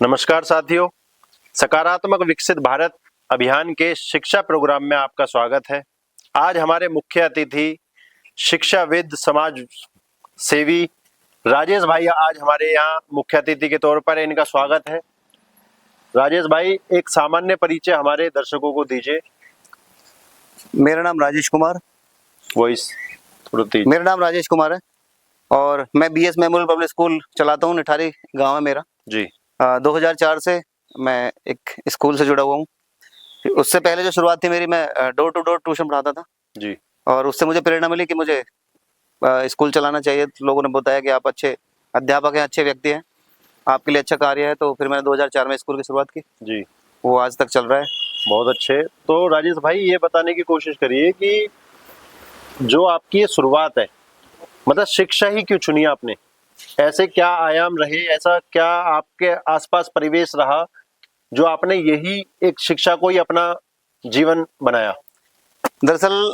नमस्कार साथियों, सकारात्मक विकसित भारत अभियान के शिक्षा प्रोग्राम में आपका स्वागत है। आज हमारे मुख्य अतिथि शिक्षाविद समाज सेवी राजेश भाई आज हमारे यहाँ मुख्य अतिथि के तौर पर, इनका स्वागत है। राजेश भाई, एक सामान्य परिचय हमारे दर्शकों को दीजिए। मेरा नाम राजेश कुमार। वॉइस थोड़ा तेज। मेरा नाम राजेश कुमार है और मैं बीएस मेमोरियल पब्लिक स्कूल चलाता हूँ। निठारी गांव है मेरा जी। 2004 से मैं एक स्कूल से जुड़ा हुआ हूँ। उससे पहले जो शुरुआत थी मेरी, मैं डोर टू डोर ट्यूशन पढ़ाता था जी। और उससे मुझे प्रेरणा मिली कि मुझे स्कूल चलाना चाहिए। तो लोगों ने बताया कि आप अच्छे अध्यापक हैं, अच्छे व्यक्ति हैं, आपके लिए अच्छा कार्य है। तो फिर मैंने 2004 में स्कूल की शुरुआत की जी। वो आज तक चल रहा है। बहुत अच्छे। तो राजेश भाई, ये बताने की कोशिश करिए कि जो आपकी ये शुरुआत है, मतलब शिक्षा ही क्यों चुनी आपने? ऐसे क्या आयाम रहे, ऐसा क्या आपके आसपास परिवेश रहा जो आपने यही एक शिक्षा को ही अपना जीवन बनाया? दरअसल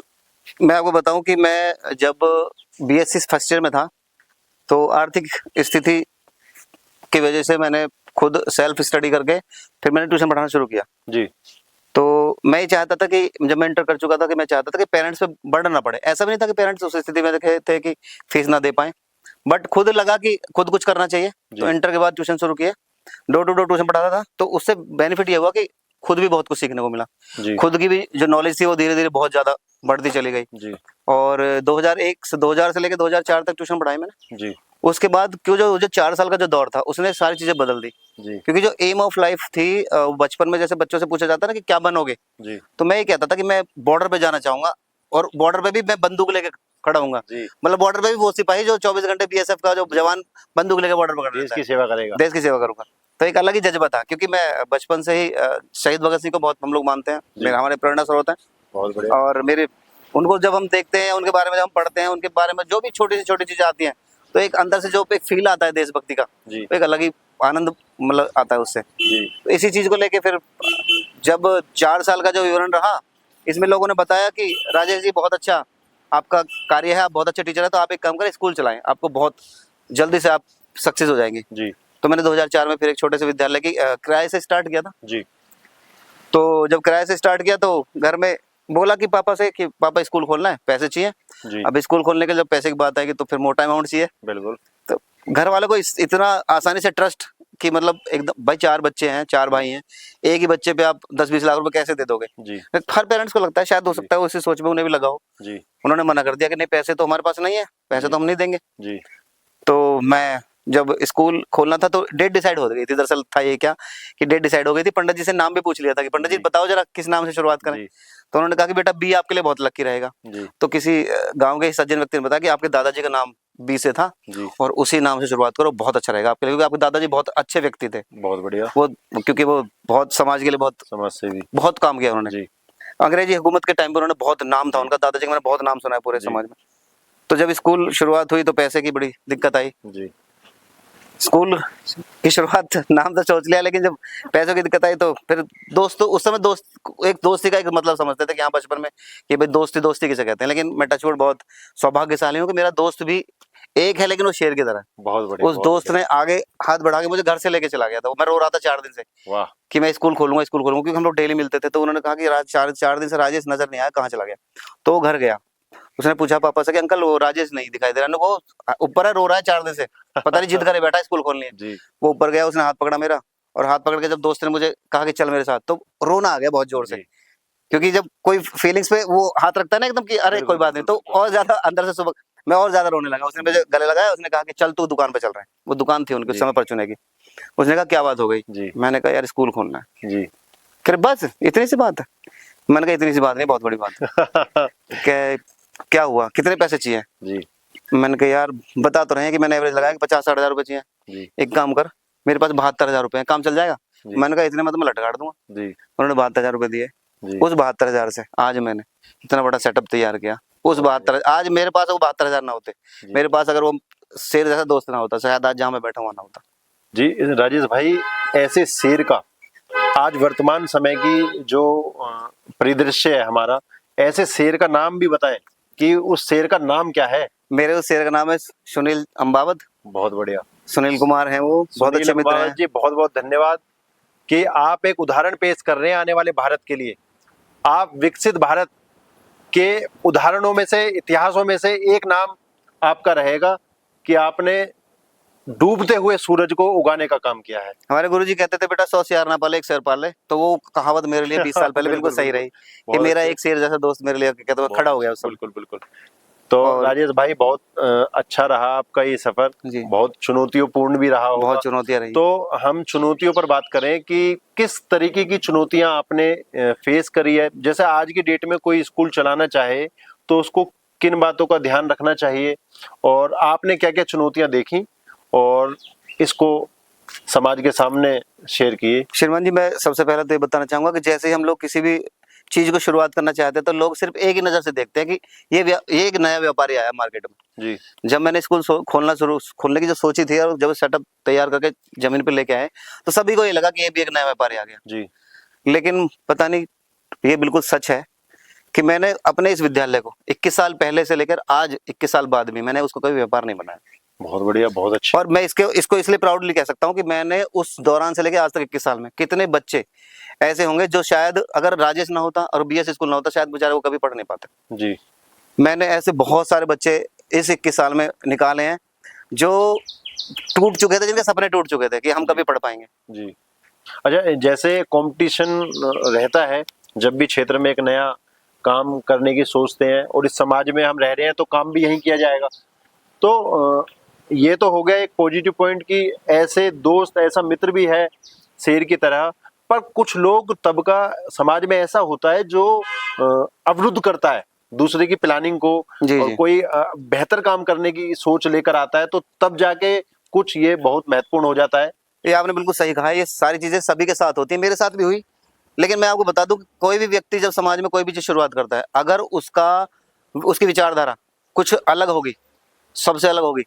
मैं आपको बताऊं कि मैं जब बीएससी फर्स्ट ईयर में था तो आर्थिक स्थिति की वजह से मैंने खुद सेल्फ स्टडी करके फिर मैंने ट्यूशन पढ़ाना शुरू किया जी। तो मैं ये चाहता था कि जब मैं इंटर कर चुका था कि मैं चाहता था कि पेरेंट्स पे बर्डन ना पड़े। ऐसा भी नहीं था कि पेरेंट्स उस स्थिति में थे कि फीस ना दे पाए, बट खुद लगा कि खुद कुछ करना चाहिए। तो इंटर के बाद ट्यूशन शुरू किए, डोर टू डोर ट्यूशन पढ़ाता था। तो उससे बेनिफिट ये हुआ कि खुद भी बहुत कुछ सीखने को मिला। खुद की भी जो नॉलेज थी वो धीरे धीरे बहुत ज्यादा बढ़ती चली गई जी। और 2000 से लेकर 2004 तक ट्यूशन पढ़ाई मैंने जी। उसके बाद क्यों जो 4 साल का जो दौर था उसने सारी चीजें बदल दी जी। क्योंकि जो एम ऑफ लाइफ थी, बचपन में जैसे बच्चों से पूछा जाता है ना कि क्या बनोगे, जी। तो मैं ये कहता था कि मैं बॉर्डर पे जाना चाहूंगा और बॉर्डर पे भी मैं बंदूक लेके खड़ा हूंगा। मतलब बॉर्डर पे भी वो सिपाही जो 24 घंटे बीएसएफ का जो जवान बंदूक लेके बॉर्डर पर देश की सेवा करेगा, देश की सेवा करूंगा। तो एक अलग ही जज्बा था क्योंकि मैं बचपन से ही शहीद भगत सिंह को बहुत हम लोग मानते हैं, मेरे हमारे प्रेरणा स्रोत हैं। बहुत बढ़िया। और मेरे उनको जब हम देखते हैं, उनके बारे में जब हम पढ़ते हैं, उनके बारे में जो भी छोटी से छोटी चीजें आती हैं, तो एक अंदर से जो एक फील आता है देशभक्ति का, तो एक अलग ही आनंद मतलब आता है उससे। तो इसी चीज को लेके फिर जब 4 साल का जो विवरण रहा, इसमें लोगों ने बताया कि राजेश जी बहुत अच्छा आपका कार्य है, आप बहुत अच्छे टीचर है, तो आप एक काम करें स्कूल चलाएं, आपको बहुत जल्दी से आप सक्सेस हो जाएंगे। जी। तो मैंने 2004 में फिर एक छोटे से विद्यालय की किराए से स्टार्ट किया था। जी। तो जब किराए से स्टार्ट किया तो घर में बोला कि पापा से कि पापा स्कूल खोलना है, पैसे चाहिए। अब स्कूल खोलने के जब पैसे की बात आएगी तो फिर मोटा अमाउंट चाहिए। बिल्कुल। तो घर वालों को इतना आसानी से ट्रस्ट कि मतलब एकदम भाई 4 बच्चे हैं, 4 भाई हैं, एक ही बच्चे पे आप 10-20 लाख रुपए कैसे दे दोगे? जी। हर पेरेंट्स को लगता है, शायद हो सकता है उसी सोच में उन्हें भी लगा हो। जी। उन्होंने मना कर दिया कि नहीं, पैसे तो हमारे पास नहीं है, पैसे तो हम नहीं देंगे। जी। तो मैं जब स्कूल खोलना था तो डेट डिसाइड हो गई थी। दरअसल था ये क्या कि डेट डिसाइड हो गई थी, पंडित जी से नाम भी पूछ लिया था कि पंडित जी बताओ जरा किस नाम से शुरुआत करें। तो उन्होंने कहा कि बेटा बी आपके लिए बहुत लकी रहेगा। तो किसी गांव के सज्जन व्यक्ति ने बताया कि आपके दादाजी का नाम बी से था और उसी नाम से शुरुआत करो, बहुत अच्छा रहेगा आपके लिए, क्योंकि आपके दादाजी बहुत अच्छे व्यक्ति थे। बहुत बढ़िया। वो क्योंकि वो बहुत समाज के लिए बहुत समाज सेवी बहुत काम किया उन्होंने। अंग्रेजी हुकूमत के टाइम पर उन्होंने बहुत नाम था उनका, दादाजी का मैंने बहुत नाम सुना है पूरे समाज में। तो जब स्कूल शुरुआत हुई तो पैसे की बड़ी दिक्कत आई। स्कूल की शुरुआत नाम तो सोच लिया, लेकिन जब पैसों की दिक्कत आई तो फिर दोस्तों, उस समय एक दोस्ती का एक मतलब समझते थे कि हाँ बचपन में कि भाई दोस्ती किसे कहते हैं। लेकिन मैं टचवुड बहुत सौभाग्यशाली हूँ कि मेरा दोस्त भी एक है, लेकिन वो शेर की तरह। बहुत बढ़िया। उस दोस्त ने आगे हाथ बढ़ा के मुझे घर से लेके चला गया था। मैं रो रहा था 4 दिन से। वाह। कि मैं स्कूल खोलूंगा क्योंकि हम लोग डेली मिलते थे। तो उन्होंने कहा कि 4 दिन से राजेश नजर नहीं आया, कहाँ चला गया? तो वो घर गया, उसने पूछा पापा से कि अंकल वो राजेश नहीं दिखाई दे रहा। वो ऊपर है, रो रहा है 4 दिन से, पता नहीं जिद करे बैठा स्कूल खोलनी है। वो ऊपर गया, उसने हाथ पकड़ा मेरा, और हाथ पकड़ के जब दोस्त ने मुझे कहा कि चल मेरे साथ, तो रोना आ गया बहुत जोर से। क्योंकि जब कोई फीलिंग्स पे वो हाथ रखता है ना एकदम कि अरे कोई बात नहीं, तो और ज्यादा अंदर से सुबह मैं और ज्यादा रोने लगा। उसने मुझे गले लगाया, उसने कहा कि चल तू दुकान पे चल रहा है। वो दुकान थी उनकी उस समय परचूने की। उसने कहा क्या बात हो गई? मैंने कहा यार स्कूल खोलना है। जी। फिर बस इतनी सी बात है। मैंने कहा इतनी सी बात नहीं, बहुत बड़ी बात है। क्या हुआ, कितने पैसे चाहिए? जी। मैंने कहा यार बता तो रहे हैं कि मैंने एवरेज लगाया कि 50-60 हजार रुपए चाहिए। एक काम कर, मेरे पास 72 हजार रुपए है, काम चल जाएगा? मैंने कहा इतने में तो मैं लटकाट दूंगा। जी। उन्होंने 72 हजार रुपए दिए। उस 72 हजार से आज मैंने इतना बड़ा सेटअप तैयार किया। उस 72 आज मेरे पास वो 72 हजार ना होते, मेरे पास अगर वो शेर जैसा दोस्त ना होता, शायद आज जहाँ मैं बैठा हुआ ना होता। जी राजेश भाई, ऐसे शेर का आज वर्तमान समय की जो परिदृश्य है हमारा, ऐसे शेर का नाम भी बताएं कि उस शेर का नाम क्या है? मेरे उस शेर का नाम है सुनील अम्बावत। बहुत बढ़िया। सुनील कुमार हैं, वो बहुत अच्छे मित्र हैं जी। बहुत बहुत धन्यवाद कि आप एक उदाहरण पेश कर रहे हैं आने वाले भारत के लिए। आप विकसित भारत के उदाहरणों में से, इतिहासों में से एक नाम आपका रहेगा कि आपने डूबते हुए सूरज को उगाने का काम किया है। हमारे गुरुजी कहते थे बेटा 100 शेर ना पाले 1 शेर पाले, तो वो कहावत मेरे लिए 20 साल पहले बिल्कुल सही रही कि मेरा एक शेर जैसा दोस्त मेरे लिए कहते हुए खड़ा हो गया उस समय। बिल्कुल बिल्कुल। तो राजेश भाई बहुत अच्छा रहा आपका ये सफर, बहुत चुनौतियों भी रहा होगा। बहुत चुनौतियां रही। तो हम चुनौतियों पर बात करें कि किस तरीके की चुनौतियां आपने फेस करी है। जैसे आज की डेट में कोई स्कूल चलाना चाहे तो उसको किन बातों का ध्यान रखना चाहिए, और आपने क्या क्या चुनौतियां देखी और इसको समाज के सामने शेयर किए। श्रीमान जी, मैं सबसे पहले तो ये बताना चाहूंगा कि जैसे ही हम लोग किसी भी चीज को शुरुआत करना चाहते हैं तो लोग सिर्फ एक ही नजर से देखते हैं कि ये एक नया व्यापारी आया मार्केट में। जी। जब मैंने स्कूल खोलने की जो सोची थी और जब सेटअप तैयार करके जमीन पे लेके आए तो सभी को ये लगा कि ये भी एक नया व्यापारी आ गया। जी। लेकिन पता नहीं, ये बिल्कुल सच है कि मैंने अपने इस विद्यालय को 21 साल पहले से लेकर आज 21 साल बाद भी मैंने उसको कभी व्यापार नहीं बनाया। बहुत बढ़िया, बहुत अच्छा। और मैं इसको इसलिए प्राउडली कह सकता हूँ कि मैंने उस दौरान से लेकर आज तक 21 साल में कितने बच्चे ऐसे होंगे जो शायद अगर राजेश ना होता और बीएस स्कूल ना होता शायद बेचारे वो कभी पढ़ नहीं पाते। जी। मैंने ऐसे बहुत सारे बच्चे इस 21 साल में निकाले हैं जो टूट चुके थे, जिनके सपने टूट चुके थे कि हम कभी पढ़ पाएंगे। जी। अच्छा, जैसे कंपटीशन रहता है जब भी क्षेत्र में एक नया काम करने की सोचते हैं और इस समाज में हम रह रहे हैं तो काम भी यहीं किया जाएगा, तो ये तो हो गया एक पॉजिटिव पॉइंट कि ऐसे दोस्त, ऐसा मित्र भी है शेर की तरह। पर कुछ लोग तबका समाज में ऐसा होता है जो अवरुद्ध करता है दूसरे की प्लानिंग को, और कोई बेहतर काम करने की सोच लेकर आता है, तो तब जाके कुछ ये बहुत महत्वपूर्ण हो जाता है। ये आपने बिल्कुल सही कहा, ये सारी चीजें सभी के साथ होती है, मेरे साथ भी हुई। लेकिन मैं आपको बता दूं, कोई भी व्यक्ति जब समाज में कोई भी चीज शुरुआत करता है, अगर उसकी विचारधारा कुछ अलग होगी, सबसे अलग होगी,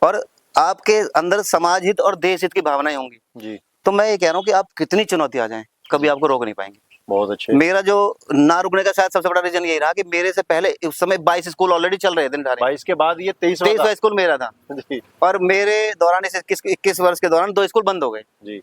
और आपके अंदर समाज हित और देश हित की भावनाएं होंगी जी, तो मैं ये कह रहा हूँ कि आप कितनी चुनौती आ जाएं कभी आपको रोक नहीं पाएंगे। बहुत अच्छे। मेरा जो ना रुकने का शायद सबसे बड़ा रीजन यही रहा कि मेरे से पहले उस समय 22 स्कूल ऑलरेडी चल रहे थे। 22 के बाद ये 23वां स्कूल मेरा था जी। और मेरे दौरान इस 21 वर्ष के दौरान 2 स्कूल बंद हो गए जी।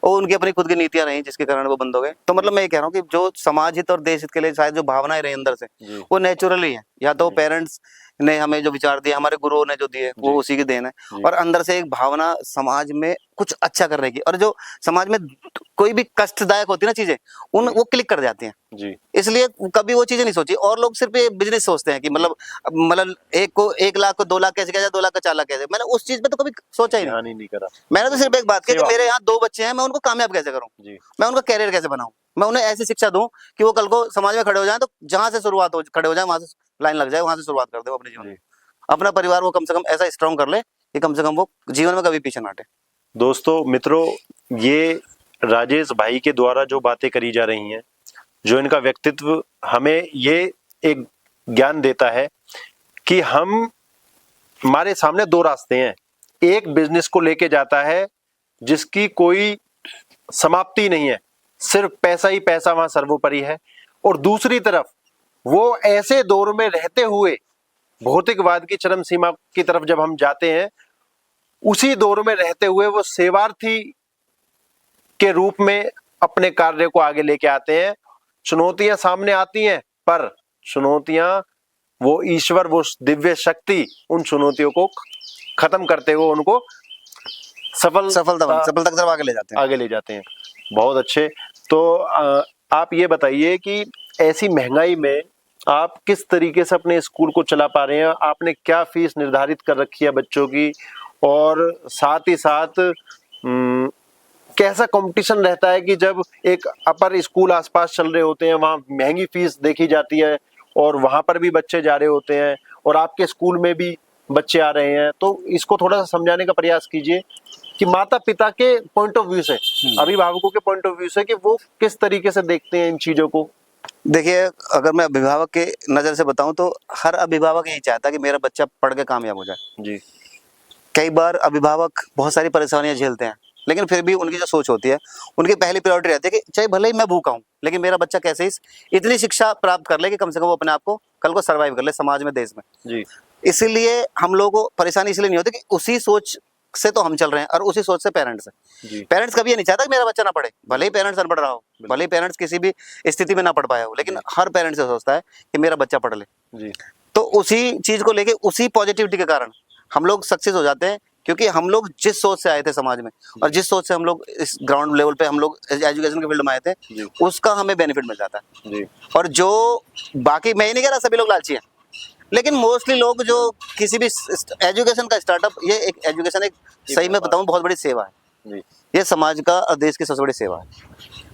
और उनकी अपनी खुद की नीतियां रही जिसके कारण वो बंद हो गए। तो मतलब मैं ये कह रहा हूँ कि जो समाज हित और देश हित के लिए शायद जो भावनाएं रही अंदर से वो नेचुरली है, या तो पेरेंट्स ने हमें जो विचार दिए, हमारे गुरुओं ने जो दिए, वो उसी की देन है, और अंदर से एक भावना समाज में कुछ अच्छा करने की, और जो समाज में कोई भी कष्टदायक होती है ना चीजें, वो क्लिक कर जाती हैं जी। इसलिए कभी वो चीजें नहीं सोची। और लोग सिर्फ ये बिजनेस सोचते हैं कि मतलब एक को 1 लाख को 2 लाख कैसे किया जाए, 2 लाख का 4 लाख कैसे। मैंने उस चीज पे तो कभी सोचा ही नहीं करा। मैंने तो सिर्फ एक बात की कि मेरे यहाँ 2 बच्चे हैं, मैं उनको कामयाब कैसे करूँ, मैं उनका कैरियर कैसे बनाऊं, मैं उन्हें ऐसी शिक्षा दूं कि वो कल को समाज में खड़े हो जाए, तो जहां से शुरुआत हो खड़े हो जाए, वहां से लाइन लग जाए, वहां से शुरुआत कर दे अपने जीवन में। अपना परिवार वो कम से कम ऐसा स्ट्रॉन्ग कर ले कि कम से कम वो जीवन में कभी पीछे ना हटे। दोस्तों, मित्रों, ये राजेश भाई के द्वारा जो बातें करी जा रही हैं, जो इनका व्यक्तित्व हमें ये एक ज्ञान देता है कि हमारे सामने 2 रास्ते हैं। एक बिजनेस को लेके जाता है जिसकी कोई समाप्ति नहीं है, सिर्फ पैसा ही पैसा वहां सर्वोपरि है, और दूसरी तरफ वो ऐसे दौर में रहते हुए भौतिकवाद की चरम सीमा की तरफ जब हम जाते हैं, उसी दौर में रहते हुए वो सेवार्थी के रूप में अपने कार्य को आगे लेके आते हैं। चुनौतियां सामने आती हैं, पर चुनौतियां, वो ईश्वर, वो दिव्य शक्ति उन चुनौतियों को खत्म करते हुए उनको सफलता की तरफ आगे ले जाते हैं। बहुत अच्छे। तो आप ये बताइए कि ऐसी महंगाई में आप किस तरीके से अपने स्कूल को चला पा रहे हैं? आपने क्या फीस निर्धारित कर रखी है बच्चों की, और साथ ही साथ कैसा कंपटीशन रहता है कि जब एक अपर स्कूल आसपास चल रहे होते हैं, वहाँ महंगी फीस देखी जाती है और वहां पर भी बच्चे जा रहे होते हैं, और आपके स्कूल में भी बच्चे आ रहे हैं, तो इसको थोड़ा सा समझाने का प्रयास कीजिए कि माता पिता के पॉइंट ऑफ व्यू से, अभिभावकों के पॉइंट ऑफ व्यू से, कि वो किस तरीके से देखते हैं इन चीजों को। देखिए, अगर मैं अभिभावक के नजर से बताऊं तो हर अभिभावक यही चाहता है कि मेरा बच्चा पढ़ के कामयाब हो जाए। जी। कई बार अभिभावक बहुत सारी परेशानियां झेलते हैं, लेकिन फिर भी उनकी जो सोच होती है, उनकी पहली प्रायोरिटी रहती है कि चाहे भले ही मैं भूखा हूं, लेकिन मेरा बच्चा कैसे इतनी शिक्षा प्राप्त कर ले कि कम से कम वो अपने आप को कल को सर्वाइव कर ले समाज में, देश में। जी। इसीलिए हम लोगों को परेशानी इसलिए नहीं होती कि उसी सोच से तो हम चल रहे हैं और उसी सोच से पेरेंट्स है। पेरेंट्स कभी ये नहीं चाहता कि मेरा बच्चा ना पढ़े, भले ही पेरेंट्स अनपढ़ रहा हो, भले ही पेरेंट्स किसी भी स्थिति में ना पढ़ पाया हो, लेकिन हर पेरेंट्स ये सोचता है कि मेरा बच्चा पढ़ ले। तो उसी चीज को लेके, उसी पॉजिटिविटी के कारण हम लोग सक्सेस हो जाते हैं, क्योंकि हम लोग जिस सोच से आए थे समाज में और जिस सोच से हम लोग इस ग्राउंड लेवल पे हम लोग एजुकेशन के फील्ड में आए थे, उसका हमें बेनिफिट मिल जाता है। और जो बाकी, मैं ही नहीं कह रहा सभी लोग लालची हैं, लेकिन मोस्टली लोग जो किसी भी एजुकेशन का स्टार्टअप, ये एक एजुकेशन एक सही में बताऊं बहुत बड़ी सेवा है। ये समाज का और देश की सबसे बड़ी सेवा है।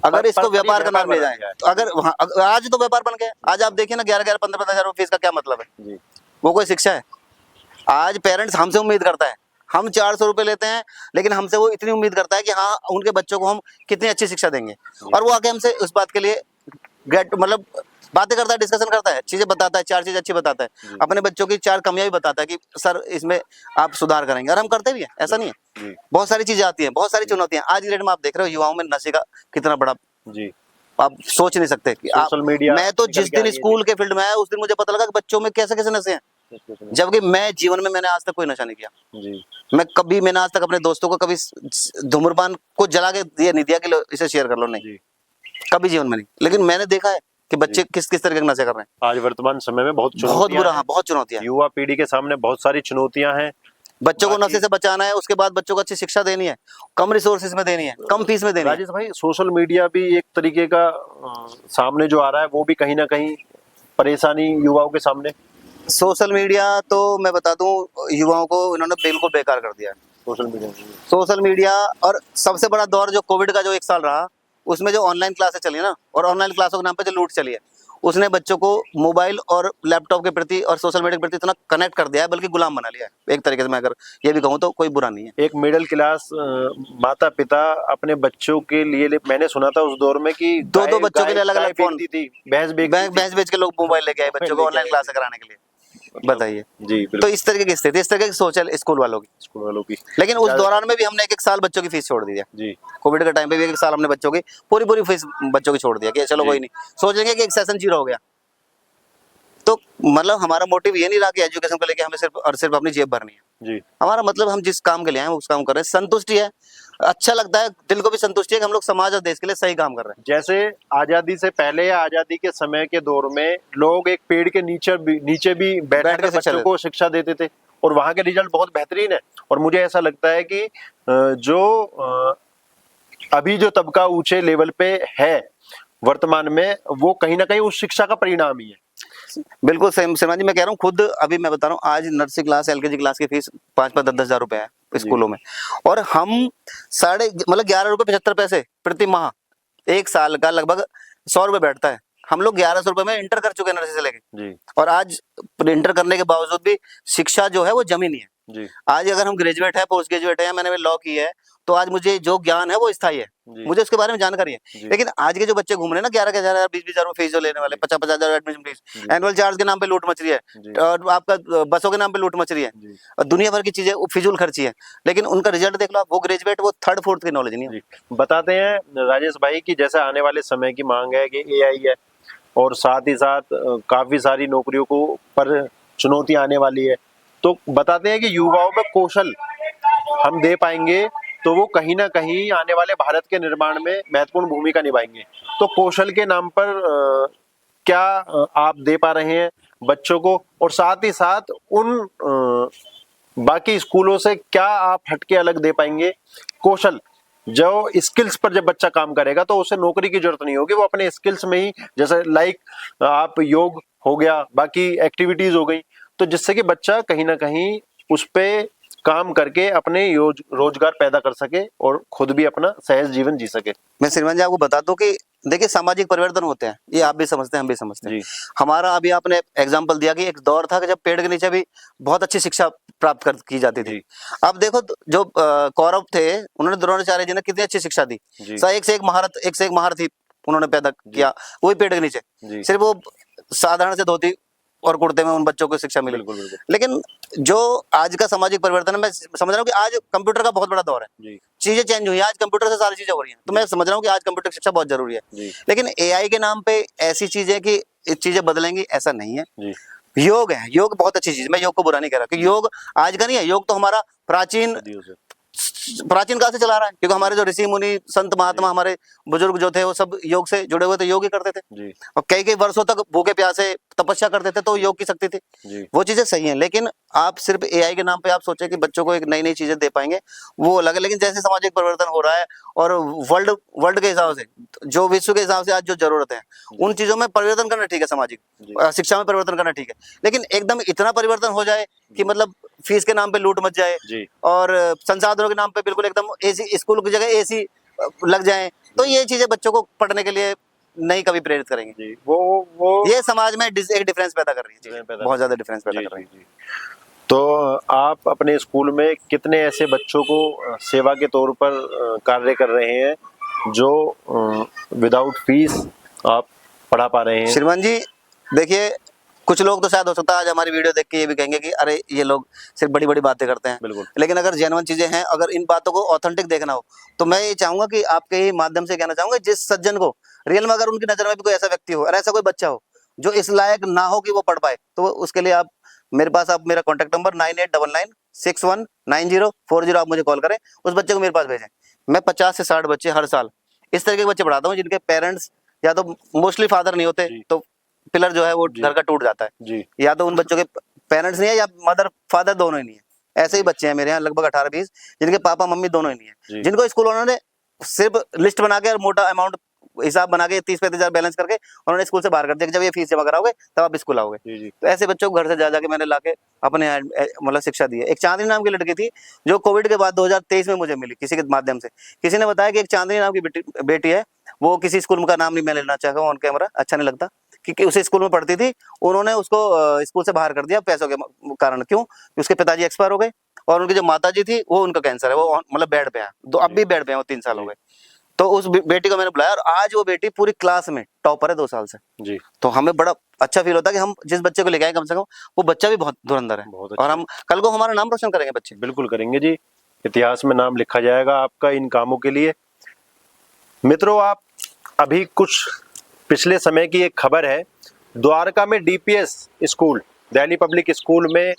अगर इसको व्यापार का नाम ले जाए तो अगर आज तो व्यापार बन गया। आज आप देखिए ना 11-11, 15-15 हजार फीस का क्या मतलब है? वो कोई शिक्षा है? आज पेरेंट्स हमसे उम्मीद करता है, हम 400 रुपए लेते हैं, लेकिन हमसे वो इतनी उम्मीद करता है कि हाँ उनके बच्चों को हम कितनी अच्छी शिक्षा देंगे, और वो आके हमसे उस बात के लिए मतलब बातें करता है, डिस्कशन करता है, चीजें बताता है, 4 चीज अच्छी बताता है, अपने बच्चों की 4 कमियां भी बताता है कि सर इसमें आप सुधार करेंगे, और हम करते भी हैं, ऐसा नहीं है। बहुत सारी चीजें आती हैं, बहुत सारी चुनौतियां। आज की डेट में आप देख रहे हो युवाओं में नशे का कितना बड़ा, आप सोच नहीं सकते कि सोशल मीडिया। मैं तो जिस दिन स्कूल के फील्ड में आया उस दिन मुझे पता लगा कि बच्चों में कैसे कैसे नशे हैं, जबकि मैं जीवन में मैंने आज तक कोई नशा नहीं किया। मैंने आज तक अपने दोस्तों को कभी धूम्रपान को जला के ये नहीं दिया कि लो इसे शेयर कर लो, नहीं, कभी जीवन में नहीं। लेकिन मैंने देखा है कि बच्चे किस किस तरह के नशे कर रहे हैं। आज वर्तमान समय में बहुत बुरा, बहुत चुनौतियां, युवा पीढ़ी के सामने बहुत सारी चुनौतियां हैं। बच्चों को नशे से बचाना है, उसके बाद बच्चों को अच्छी शिक्षा देनी है, कम रिसोर्सेज में देनी है, कम फीस में देनी है। राजेश भाई, सोशल मीडिया भी एक तरीके का सामने जो आ रहा है, वो भी कहीं ना कहीं परेशानी युवाओं के सामने। सोशल मीडिया तो मैं बता दूं, युवाओं को इन्होंने बिल्कुल बेकार कर दिया है। सोशल मीडिया और सबसे बड़ा दौर जो कोविड का जो 1 साल रहा, उसमें जो ऑनलाइन क्लासेस चली ना, और ऑनलाइन क्लासों के नाम पे जो लूट चली है, उसने बच्चों को मोबाइल और लैपटॉप के प्रति और सोशल मीडिया के प्रति इतना कनेक्ट कर दिया है, बल्कि गुलाम बना लिया है एक तरीके से। मैं अगर ये भी कहूँ तो कोई बुरा नहीं है। एक मिडिल क्लास माता पिता अपने बच्चों के लिए, मैंने सुना था उस दौर में कि 2-2 बच्चों के लिए अलग अलग फोन दी थी, भैंस बेच के लोग मोबाइल लेके आए बच्चों को ऑनलाइन क्लास कराने के लिए, बताइए। तो इस तरीके की स्थिति, इस तरीके की सोच है स्कूल वालों की। लेकिन उस दौरान में भी हमने 1-1 साल बच्चों की फीस छोड़ दी है। कोविड के टाइम पे भी 1-1 साल हमने बच्चों की पूरी फीस बच्चों की छोड़ दिया कि चलो कोई नहीं, सोचेंगे कि एक सेशन 0 हो गया। तो मतलब हमारा मोटिव ये नहीं रहा कि एजुकेशन को लेके हमें सिर्फ और सिर्फ अपनी जेब भरनी है। हमारा मतलब हम जिस काम के लिए आए उस काम कर रहे हैं, संतुष्टि है, अच्छा लगता है, दिल को भी संतुष्टि है कि हम लोग समाज और देश के लिए सही काम कर रहे हैं। जैसे आजादी से पहले या आजादी के समय के दौर में लोग एक पेड़ के नीचे भी बैठकर बच्चों को शिक्षा देते थे, और वहां के रिजल्ट बहुत बेहतरीन है। और मुझे ऐसा लगता है कि जो अभी जो तबका ऊंचे लेवल पे है वर्तमान में, वो कहीं ना कहीं उस शिक्षा का परिणाम ही है। बिल्कुल शर्मा जी, मैं कह रहा हूँ, खुद अभी मैं बता रहा हूँ, आज नर्सरी क्लास, LKG क्लास की फीस 5-10 हजार रुपए है स्कूलों में, और हम 11 रुपए 75 पैसे प्रति माह, 1 साल का लगभग 100 रुपए बैठता है। हम लोग 1100 रुपए में इंटर कर चुके हैं नर्सरी से लेके, और आज इंटर करने के बावजूद भी शिक्षा जो है वो जमी नहीं है। आज अगर हम ग्रेजुएट है, पोस्ट ग्रेजुएट है, या मैंने लॉ की है, तो आज मुझे जो ज्ञान है वो स्थायी है, मुझे उसके बारे में जानकारी है। लेकिन आज के जो बच्चे घूम रहे हैं ना, 11,000 20,000 रुपए फीस जो लेने वाले, 50,000 एडमिशन फीस, एनुअल चार्ज के नाम पे लूट मच रही है, और आपका बसों के नाम पे लूट मच रही है, और दुनिया भर की चीजें फिजूल खर्ची है। लेकिन उनका रिजल्ट देख लो आप, वो ग्रेजुएट, वो 3rd-4th की नॉलेज नहीं है। बताते हैं राजेश भाई की जैसे आने वाले समय की मांग है कि AI है, और साथ ही साथ काफी सारी नौकरियों को पर चुनौती आने वाली है, तो बताते हैं कि युवाओं में कौशल हम दे पाएंगे तो वो कहीं ना कहीं आने वाले भारत के निर्माण में महत्वपूर्ण भूमिका निभाएंगे। तो कौशल के नाम पर क्या आप दे पा रहे हैं बच्चों को, और साथ ही साथ उन बाकी स्कूलों से क्या आप हटके अलग दे पाएंगे कौशल? जो स्किल्स पर जब बच्चा काम करेगा तो उसे नौकरी की जरूरत नहीं होगी, वो अपने स्किल्स में ही, जैसे आप योग हो गया, बाकी एक्टिविटीज हो गई, तो जिससे कि बच्चा कहीं ना कहीं उस पे काम करके अपने रोजगार पैदा कर सके और खुद भी अपना सहज जीवन जी सके। मैं श्रीमान जी आपको बता दूं कि देखिए, सामाजिक परिवर्तन होते हैं, ये आप भी समझते हैं, हम भी समझते हैं। हमारा अभी आपने एग्जांपल दिया कि एक दौर था कि जब पेड़ के नीचे भी बहुत अच्छी शिक्षा प्राप्त की जाती थी। अब देखो, जो कौरव थे, उन्होंने द्रोणाचार्य जी ने कितनी अच्छी शिक्षा दी, एक से एक महारथी उन्होंने पैदा किया, वही पेड़ के नीचे। सिर्फ वो साधारण से धोती और कुर्ते में उन बच्चों को शिक्षा मिली। लेकिन जो आज का सामाजिक परिवर्तन है, मैं समझ रहा हूँ कि आज कंप्यूटर का बहुत बड़ा दौर है, चीजें चेंज हुई हैं, आज कंप्यूटर से सारी चीजें हो रही हैं, तो मैं समझ रहा हूँ कि आज कंप्यूटर शिक्षा बहुत जरूरी है। लेकिन AI के नाम पे ऐसी चीजें कि चीजें बदलेंगी, ऐसा नहीं है। योग है, योग बहुत अच्छी चीज, मैं योग को बुरा नहीं कह रहा, कि योग आज का नहीं है, योग तो हमारा प्राचीन प्राचीन काल से चला रहा है, क्योंकि हमारे जो ऋषि मुनि संत महात्मा हमारे बुजुर्ग जो थे वो सब योग से जुड़े हुए थे, योग ही करते थे जी और कई कई वर्षों तक भूखे प्यासे तपस्या करते थे, तो योग की शक्ति थी। जी वो चीजें सही हैं, लेकिन आप सिर्फ एआई के नाम पे आप सोचे कि बच्चों को एक नई नई चीजें दे पाएंगे, वो अलग है। लेकिन जैसे सामाजिक परिवर्तन हो रहा है और वर्ल्ड वर्ल्ड के हिसाब से, जो विश्व के हिसाब से आज जो जरूरत है, उन चीजों में परिवर्तन करना ठीक है, सामाजिक शिक्षा में परिवर्तन करना ठीक है, लेकिन एकदम इतना परिवर्तन हो जाए कि मतलब फीस के नाम पे लूट मच जाए जी और संसाधनों के नाम पे बिल्कुल एकदम एसी, स्कूल की जगह एसी लग जाए, तो ये चीजें बच्चों को पढ़ने के लिए नहीं कभी प्रेरित करेंगे। जी वो ये समाज में एक डिफरेंस पैदा कर रही है, डिफरेंस पैदा बहुत ज्यादा डिफरेंस पैदा जी कर रही जी जी। तो आप अपने स्कूल में कितने ऐसे बच्चों को सेवा के तौर पर कार्य कर रहे हैं जो विदाउट फीस आप पढ़ा पा रहे है। हैं? श्रीमान जी देखिए, कुछ लोग तो शायद हो सकता है आज हमारी वीडियो देख के ये भी कहेंगे कि अरे ये लोग सिर्फ बड़ी बड़ी बातें करते हैं, बिल्कुल। लेकिन अगर जेन्युइन चीजें हैं, अगर इन बातों को ऑथेंटिक देखना हो, तो मैं ये चाहूंगा कि आपके ही माध्यम से कहना चाहूंगा, जिस सज्जन को रियल में अगर उनकी नजर में भी कोई ऐसा व्यक्ति हो और ऐसा कोई बच्चा हो जो इस लायक ना हो कि वो पढ़ पाए, तो उसके लिए आप मेरे पास, आप मेरा कॉन्टैक्ट नंबर 9899619040 आप मुझे कॉल करें, उस बच्चे को मेरे पास भेजें। मैं 50 से 60 बच्चे हर साल इस तरह के बच्चे पढ़ाता हूँ जिनके पेरेंट्स या तो मोस्टली फादर नहीं होते, जी। तो पिलर जो है वो जी। घर का टूट जाता है, जी या तो उन बच्चों के पेरेंट्स नहीं है या मदर फादर दोनों ही नहीं है। ऐसे ही बच्चे हैं मेरे यहाँ लगभग 18-20 जिनके पापा मम्मी दोनों ही नहीं है, जी। जिनको स्कूल उन्होंने सिर्फ लिस्ट बना के और मोटा अमाउंट हिसाब बना के 30-35 हजार बैलेंस करके उन्होंने स्कूल से बाहर कर दिया कि जब ये फीस जमा कराओगे तब आप स्कूल आओगे। जी जी तो ऐसे बच्चों को घर से जा जाके मैंने लाके अपने यहाँ मतलब शिक्षा दी है। एक चांदनी नाम की लड़की थी जो कोविड के बाद 2023 में मुझे मिली, किसी के माध्यम से किसी ने बताया कि एक चांदनी नाम की बेटी है, वो किसी स्कूल का नाम नहीं मैं लेना चाहता हूँ ऑन कैमरा, अच्छा नहीं लगता, कि उसी स्कूल में पढ़ती थी, उन्होंने उसको स्कूल से बाहर कर दिया पैसों के कारण। क्यों? उसके पिताजी एक्सपायर हो गए और उनकी जो माता जी थी वो उनका कैंसर है, वो मतलब बेड पे है, तो अब भी बेड पे है, वो 3 साल हो गए। तो उस बेटी को मैंने बुलाया और आज वो बेटी पूरी क्लास में टॉपर है 2 साल से। जी तो हमें बड़ा अच्छा फील होता है कि हम जिस बच्चे को लेके आए कम से कम वो बच्चा भी बहुत धुरंधर है, बहुत और हम कल को हमारा नाम रोशन करेंगे बच्चे। बिल्कुल करेंगे जी, इतिहास में नाम लिखा जाएगा आपका इन कामों के लिए। मित्रों, आप अभी कुछ पिछले समय की एक खबर है, द्वारका में DPS school, Delhi public school में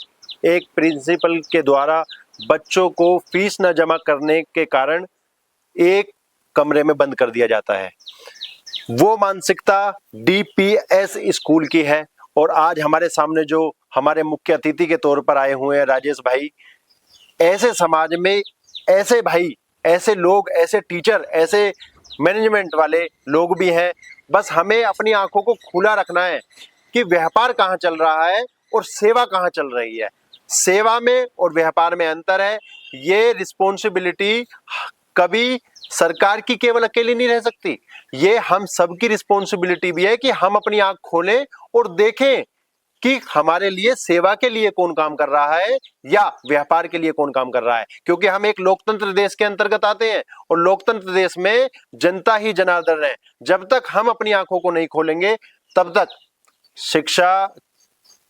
एक प्रिंसिपल के द्वारा बच्चों को फीस न जमा करने के कारण एक कमरे में बंद कर दिया जाता है। वो मानसिकता डीपीएस स्कूल की है। और आज हमारे सामने जो हमारे मुख्य अतिथि के तौर पर आए हुए हैं राजेश भाई, ऐसे समाज में ऐसे भाई, ऐसे लोग, ऐसे टीचर, ऐसे मैनेजमेंट वाले लोग भी हैं। बस हमें अपनी आंखों को खुला रखना है कि व्यापार कहाँ चल रहा है और सेवा कहाँ चल रही है। सेवा में और व्यापार में अंतर है। ये रिस्पॉन्सिबिलिटी कभी सरकार की केवल अकेली नहीं रह सकती, ये हम सबकी रिस्पॉन्सिबिलिटी भी है कि हम अपनी आंख खोलें और देखें कि हमारे लिए सेवा के लिए कौन काम कर रहा है या व्यापार के लिए कौन काम कर रहा है। क्योंकि हम एक लोकतंत्र देश के अंतर्गत आते हैं और लोकतंत्र देश में जनता ही जनार्दन है। जब तक हम अपनी आंखों को नहीं खोलेंगे तब तक शिक्षा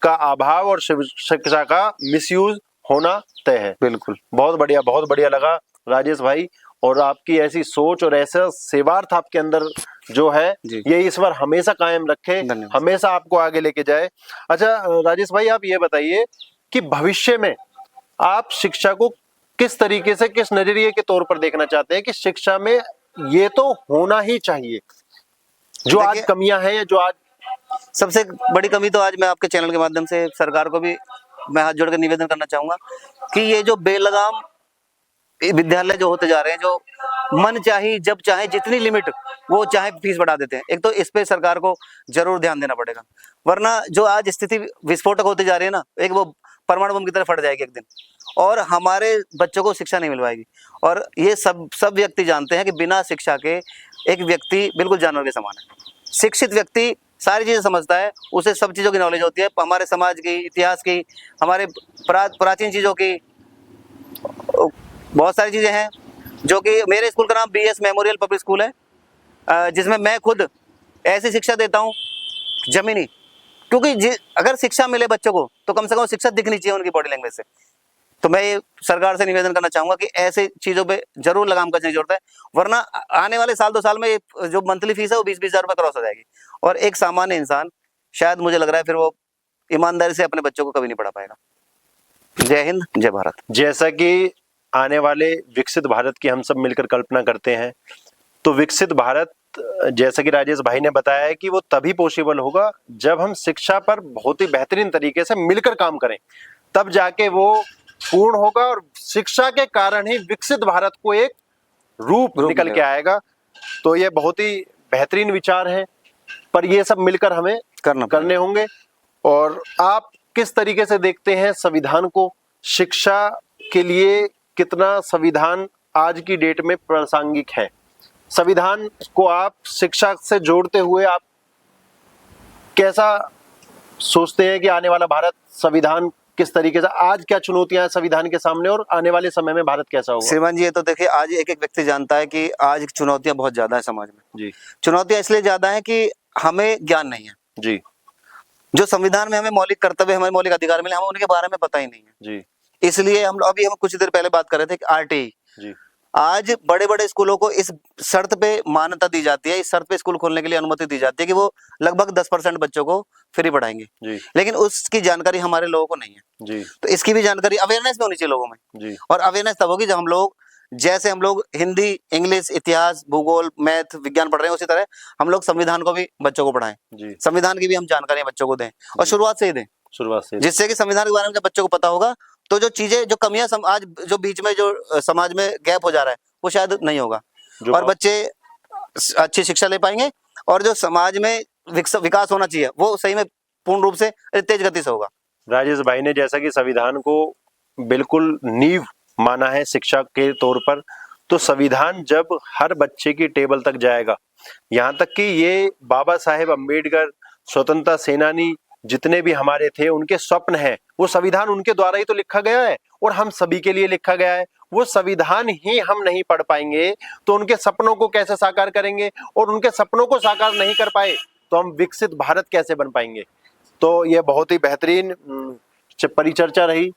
का अभाव और शिक्षा का मिसयूज होना तय है। बिल्कुल, बहुत बढ़िया लगा राजेश भाई, और आपकी ऐसी सोच और ऐसा सेवार्थ आपके अंदर जो है ये ईश्वर हमेशा कायम रखे, हमेशा आपको आगे लेके जाए। अच्छा राजेश भाई, आप ये बताइए कि भविष्य में आप शिक्षा को किस तरीके से, किस नजरिए के तौर पर देखना चाहते हैं कि शिक्षा में ये तो होना ही चाहिए, जो आज कमियां हैं या जो आज सबसे बड़ी कमी, तो आज मैं आपके चैनल के माध्यम से सरकार को भी मैं हाथ जोड़कर निवेदन करना चाहूंगा कि ये जो बेलगाम विद्यालय जो होते जा रहे हैं, जो मन चाहे जब चाहे जितनी लिमिट वो चाहे फीस बढ़ा देते हैं, एक तो इस पे सरकार को जरूर ध्यान देना पड़ेगा, वरना जो आज स्थिति विस्फोटक होती जा रही है ना, एक वो परमाणु बम की तरह फट जाएगी एक दिन और हमारे बच्चों को शिक्षा नहीं मिल पाएगी। और ये सब व्यक्ति जानते हैं कि बिना शिक्षा के एक व्यक्ति बिल्कुल जानवर के समान है। शिक्षित व्यक्ति सारी चीजें समझता है, उसे सब चीजों की नॉलेज होती है, हमारे समाज की, इतिहास की, हमारे प्राचीन चीजों की, बहुत सारी चीजें हैं। जो कि मेरे स्कूल का नाम बीएस मेमोरियल पब्लिक स्कूल है, जिसमें मैं खुद ऐसी शिक्षा देता हूँ जमीनी, क्योंकि अगर शिक्षा मिले बच्चों को तो कम से कम शिक्षा दिखनी चाहिए उनकी बॉडी लैंग्वेज से। तो मैं ये सरकार से निवेदन करना चाहूंगा कि ऐसे चीजों पे जरूर लगाम कसने की जरूरत है, वरना आने वाले साल 2 साल में जो मंथली फीस है वो 20-20 हजार रुपये क्रॉस हो जाएगी और एक सामान्य इंसान, शायद मुझे लग रहा है फिर वो ईमानदारी से अपने बच्चों को कभी नहीं पढ़ा पाएगा। जय हिंद, जय भारत। जैसा कि आने वाले विकसित भारत की हम सब मिलकर कल्पना करते हैं, तो विकसित भारत जैसा कि राजेश भाई ने बताया है कि वो तभी पॉसिबल होगा जब हम शिक्षा पर बहुत ही बेहतरीन तरीके से मिलकर काम करें, तब जाके वो पूर्ण होगा और शिक्षा के कारण ही विकसित भारत को एक रूप निकल के आएगा। तो ये बहुत ही बेहतरीन विचार है, पर ये सब मिलकर हमें करने होंगे। और आप किस तरीके से देखते हैं संविधान को? शिक्षा के लिए कितना संविधान आज की डेट में प्रासंगिक है? संविधान को आप शिक्षा से जोड़ते हुए आप कैसा सोचते हैं कि आने वाला भारत संविधान किस तरीके से, आज क्या चुनौतियां हैं संविधान के सामने और आने वाले समय में भारत कैसा होगा? श्रीमान जी, ये तो देखिए आज एक एक व्यक्ति जानता है कि आज चुनौतियां बहुत ज्यादा है समाज में जी। चुनौतियां इसलिए ज्यादा है कि हमें ज्ञान नहीं है जी। जो संविधान में हमें मौलिक कर्तव्य, हमें मौलिक अधिकार मिले, हमें उनके बारे में पता ही नहीं है जी। इसलिए हम कुछ देर पहले बात कर रहे थे कि आरटीई जी। आज बड़े बड़े स्कूलों को इस शर्त पे मान्यता दी जाती है, इस शर्त पे स्कूल खोलने के लिए अनुमति दी जाती है कि वो लगभग 10% बच्चों को फ्री पढ़ाएंगे जी। लेकिन उसकी जानकारी हमारे लोगों को नहीं है जी। तो इसकी भी जानकारी, अवेयरनेस भी होनी चाहिए लोगों में जी। और अवेयरनेस तब होगी जब हम लोग, जैसे हम लोग हिंदी, इंग्लिश, इतिहास, भूगोल, मैथ, विज्ञान पढ़ रहे हैं, उसी तरह हम लोग संविधान को भी बच्चों को पढ़ाएं, संविधान की भी हम जानकारी बच्चों को दें और शुरुआत से ही दें, जिससे कि संविधान के बारे में जब बच्चों को पता होगा तो जो चीजें, जो कमियां आज जो बीच में जो समाज में गैप हो जा रहा है वो शायद नहीं होगा और बच्चे अच्छी शिक्षा ले पाएंगे और जो समाज में विकास होना चाहिए वो सही में पूर्ण रूप से तेज गति से होगा। राजेश भाई ने जैसा कि संविधान को बिल्कुल नींव माना है शिक्षा के तौर पर, तो संविधान जब हर बच्चे की टेबल तक जाएगा, यहाँ तक कि ये बाबा साहेब अम्बेडकर, स्वतंत्रता सेनानी जितने भी हमारे थे, उनके स्वप्न हैं, वो संविधान उनके द्वारा ही तो लिखा गया है और हम सभी के लिए लिखा गया है। वो संविधान ही हम नहीं पढ़ पाएंगे तो उनके सपनों को कैसे साकार करेंगे, और उनके सपनों को साकार नहीं कर पाए तो हम विकसित भारत कैसे बन पाएंगे? तो ये बहुत ही बेहतरीन परिचर्चा रही।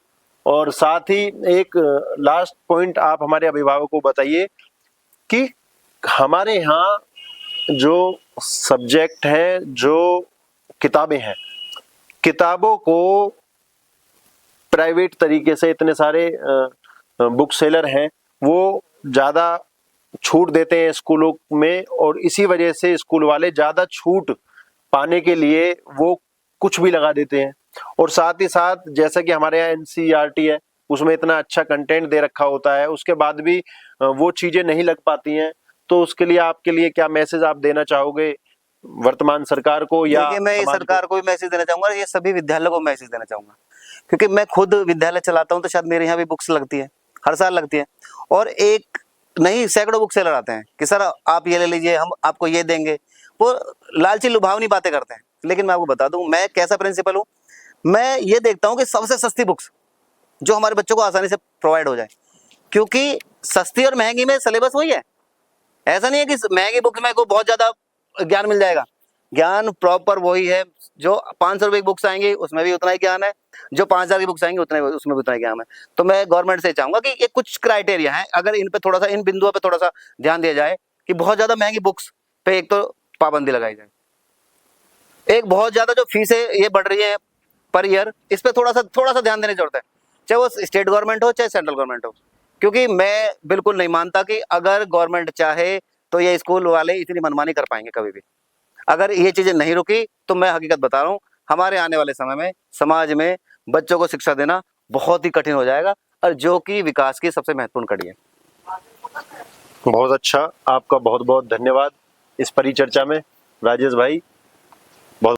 और साथ ही एक लास्ट पॉइंट आप हमारे अभिभावकों को बताइए कि हमारे यहाँ जो सब्जेक्ट है, जो किताबें हैं, किताबों को प्राइवेट तरीके से इतने सारे बुक सेलर हैं, वो ज़्यादा छूट देते हैं स्कूलों में और इसी वजह से स्कूल वाले ज़्यादा छूट पाने के लिए वो कुछ भी लगा देते हैं। और साथ ही साथ जैसा कि हमारे यहाँ NCERT है, उसमें इतना अच्छा कंटेंट दे रखा होता है, उसके बाद भी वो चीज़ें नहीं लग पाती हैं। तो उसके लिए आपके लिए क्या मैसेज आप देना चाहोगे वर्तमान सरकार को? या देखिए, मैं सरकार को भी मैसेज देना चाहूंगा, ये सभी विद्यालयों को मैसेज देना चाहूंगा, क्योंकि मैं खुद विद्यालय चलाता हूं तो शायद मेरे यहाँ भी बुक्स लगती है, हर साल लगती है और एक नहीं सैकड़ों बुक सेलर आते हैं कि सर आप ये ले लीजिए, हम आपको ये देंगे। वो लालची लुभावनी बातें करते हैं, लेकिन मैं आपको बता दूं मैं कैसा प्रिंसिपल हूँ। मैं ये देखता हूँ कि सबसे सस्ती बुक्स जो हमारे बच्चों को आसानी से प्रोवाइड हो जाए, क्योंकि सस्ती और महंगी में सिलेबस वही है। ऐसा नहीं है कि महंगी बुक्स में को बहुत ज्यादा ज्ञान मिल जाएगा, ज्ञान प्रॉपर वही है। जो 500 रुपए की बुक्स आएंगी उसमें भी उतना ही ज्ञान है, जो 5000 की बुक्स आएंगी उसमें भी उतना ही ज्ञान है। तो मैं गवर्नमेंट से चाहूंगा कि ये कुछ क्राइटेरिया है, अगर इन पे थोड़ा सा, इन बिंदुओं पे थोड़ा सा ध्यान दिया जाए कि बहुत ज्यादा महंगी बुक्स पे एक तो पाबंदी लगाई जाए, एक बहुत ज्यादा जो फीस है ये बढ़ रही है पर ईयर, इस पे थोड़ा सा ध्यान देने की जरूरत है, चाहे वो स्टेट गवर्नमेंट हो चाहे सेंट्रल गवर्नमेंट हो। क्योंकि मैं बिल्कुल नहीं मानता कि अगर गवर्नमेंट चाहे तो ये स्कूल वाले इतनी मनमानी कर पाएंगे कभी भी। अगर ये चीजें नहीं रुकी तो मैं हकीकत बता रहा हूँ, हमारे आने वाले समय में समाज में बच्चों को शिक्षा देना बहुत ही कठिन हो जाएगा, और जो कि विकास की सबसे महत्वपूर्ण कड़ी है। बहुत अच्छा, आपका बहुत बहुत धन्यवाद इस परिचर्चा में राजेश भाई।